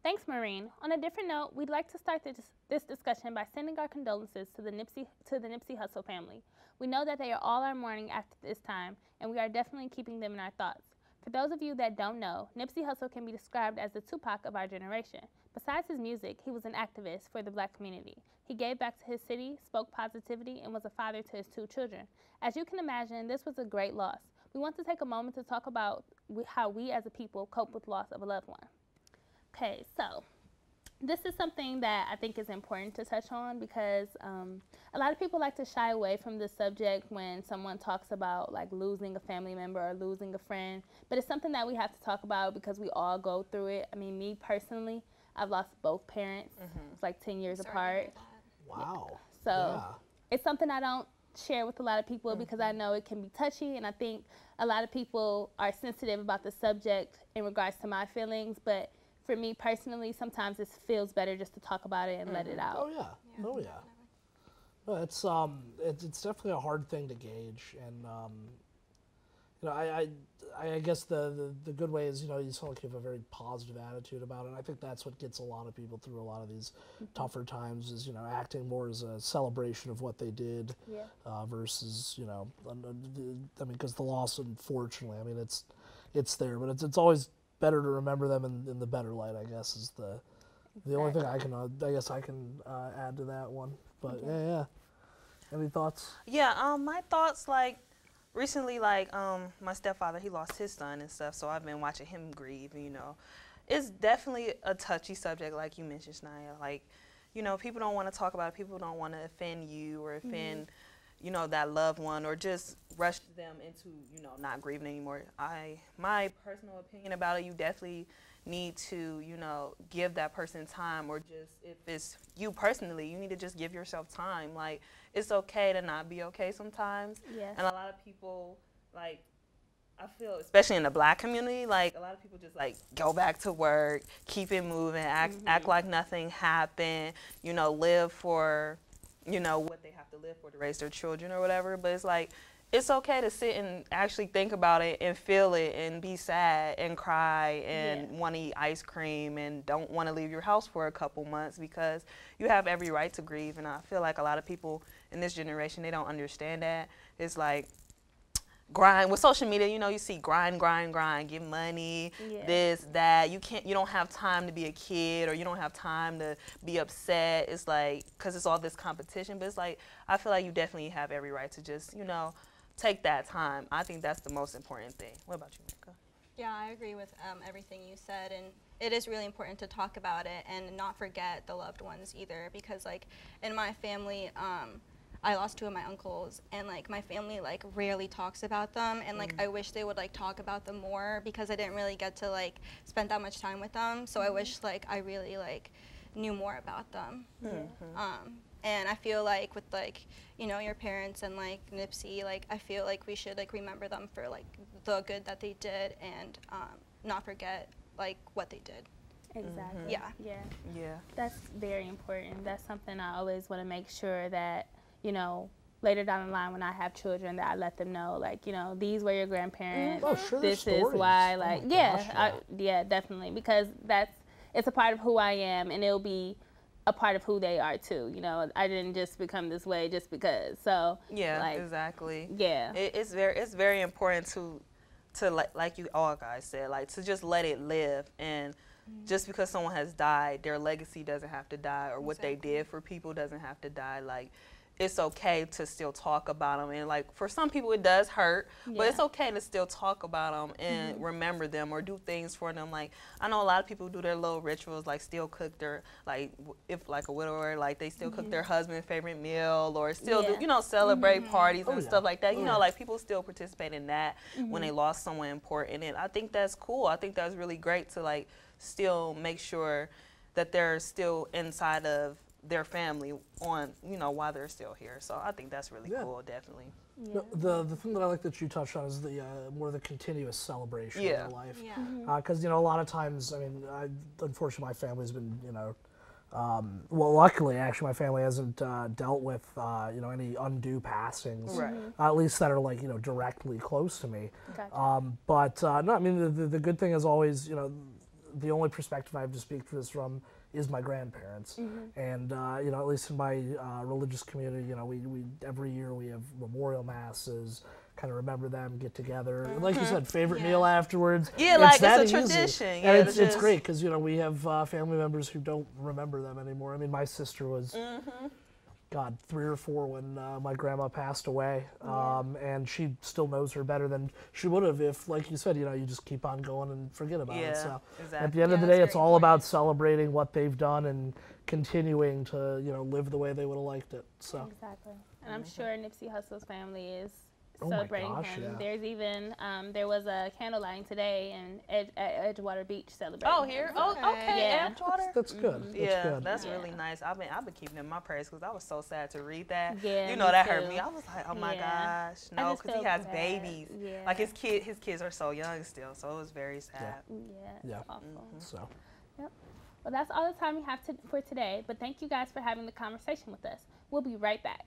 Thanks, Maureen. On a different note, we'd like to start this discussion by sending our condolences to the Nipsey Hussle family. We know that they are all our mourning after this time, and we are definitely keeping them in our thoughts. For those of you that don't know, Nipsey Hussle can be described as the Tupac of our generation. Besides his music, he was an activist for the black community. He gave back to his city, spoke positivity, and was a father to his 2 children. As you can imagine, this was a great loss. We want to take a moment to talk about how we as a people cope with loss of a loved one. Okay, so this is something that I think is important to touch on because a lot of people like to shy away from this subject when someone talks about like losing a family member or losing a friend, but it's something that we have to talk about because we all go through it. I mean, me personally, I've lost both parents. It's like 10 years apart. Wow. So it's something I don't share with a lot of people because I know it can be touchy, and I think a lot of people are sensitive about the subject in regards to my feelings, but for me personally, sometimes it feels better just to talk about it and let it out. Oh yeah, oh yeah. No, it's definitely a hard thing to gauge, and you know, I guess the good way is, you know, you sound like you have a very positive attitude about it. And I think that's what gets a lot of people through a lot of these tougher times is, you know, acting more as a celebration of what they did versus, you know, I mean, because the loss, unfortunately, I mean, it's there, but it's always better to remember them in the better light, I guess, is the only thing I can add to that one. But yeah. Any thoughts? Yeah, my thoughts, like, recently, like, my stepfather, he lost his son and stuff, so I've been watching him grieve, you know. It's definitely a touchy subject, like you mentioned, Shania. Like, you know, people don't want to talk about it. People don't want to offend you or offend, you know, that loved one, or just rush them into, you know, not grieving anymore. My personal opinion about it, you definitely need to, you know, give that person time, or just, if it's you personally, you need to just give yourself time. Like, it's okay to not be okay sometimes. Yes. And a lot of people, like, I feel, especially in the black community, like, a lot of people just, like, go back to work, keep it moving, act like nothing happened, you know, live for, you know, what they have to live for to raise their children or whatever. But it's like, it's okay to sit and actually think about it and feel it and be sad and cry and want to eat ice cream and don't want to leave your house for a couple months, because you have every right to grieve. And I feel like a lot of people in this generation, they don't understand that. It's like, grind with social media, you know, you see grind, get money, this, that. You don't have time to be a kid, or you don't have time to be upset. It's like, because it's all this competition. But it's like, I feel like you definitely have every right to just, you know, take that time. I think that's the most important thing. What about you, Mika? Yeah, I agree with everything you said, and it is really important to talk about it and not forget the loved ones either, because like in my family, I lost 2 of my uncles, and like my family like rarely talks about them, and like I wish they would like talk about them more, because I didn't really get to like spend that much time with them. So I wish like I really like knew more about them. And I feel like with like, you know, your parents and like Nipsey, like I feel like we should like remember them for like the good that they did, and not forget like what they did. Exactly. Yeah. That's very important. That's something I always want to make sure that, you know, later down the line when I have children, that I let them know, like, you know, these were your grandparents. Oh, sure, this is stories. why, like, oh gosh, definitely, because it's a part of who I am, and it'll be a part of who they are too. You know, I didn't just become this way just because. So yeah, like, exactly. Yeah, it's very important to like you all guys said, like, to just let it live. And just because someone has died, their legacy doesn't have to die, or what they did for people doesn't have to die. Like, it's okay to still talk about them. And like, for some people it does hurt, but it's okay to still talk about them and remember them, or do things for them. Like, I know a lot of people do their little rituals, like still cook their, like, if like a widower, like they still cook their husband's favorite meal, or still do, you know, celebrate parties and stuff like that. You know, like, people still participate in that when they lost someone important. And I think that's cool. I think that's really great to like still make sure that they're still inside of their family on, you know, while they're still here. So I think that's really cool, definitely. The thing that I like that you touched on is the more the continuous celebration of their life. Yeah. Because you know, a lot of times, I mean, unfortunately, my family's been, you know, well, luckily, actually, my family hasn't dealt with you know, any undue passings, at least that are like, you know, directly close to me. Gotcha. But no, I mean, the good thing is always, you know, the only perspective I have to speak for this from is my grandparents. And, you know, at least in my religious community, you know, we every year we have memorial masses, kind of remember them, get together. And like you said, favorite meal afterwards. Yeah, like that it's a easy. tradition. And Yeah, it's great because, you know, we have family members who don't remember them anymore. I mean, my sister was, God, 3 or 4 when my grandma passed away. And she still knows her better than she would have if, like you said, you know, you just keep on going and forget about it. So at the end of the day, it's all about celebrating what they've done and continuing to, you know, live the way they would have liked it. So Exactly. And I'm sure Nipsey Hussle's family is Oh my celebrating gosh, him. yeah. There's even there was a candle lighting today at Edgewater Beach celebrating. Oh, here? him. Oh, okay. Yeah. Edgewater? that's good. That's Yeah, good. that's really nice. I've been keeping in my prayers because I was so sad to read that. Yeah, you know, me that hurt too. me. I was like, oh my Yeah. gosh, I no, just because he feel has bad. babies. Yeah. Like his kids are so young still, so it was very sad. Yeah, Yeah. it's awful. So. Well, that's all the time we have for today, but thank you guys for having the conversation with us. We'll be right back.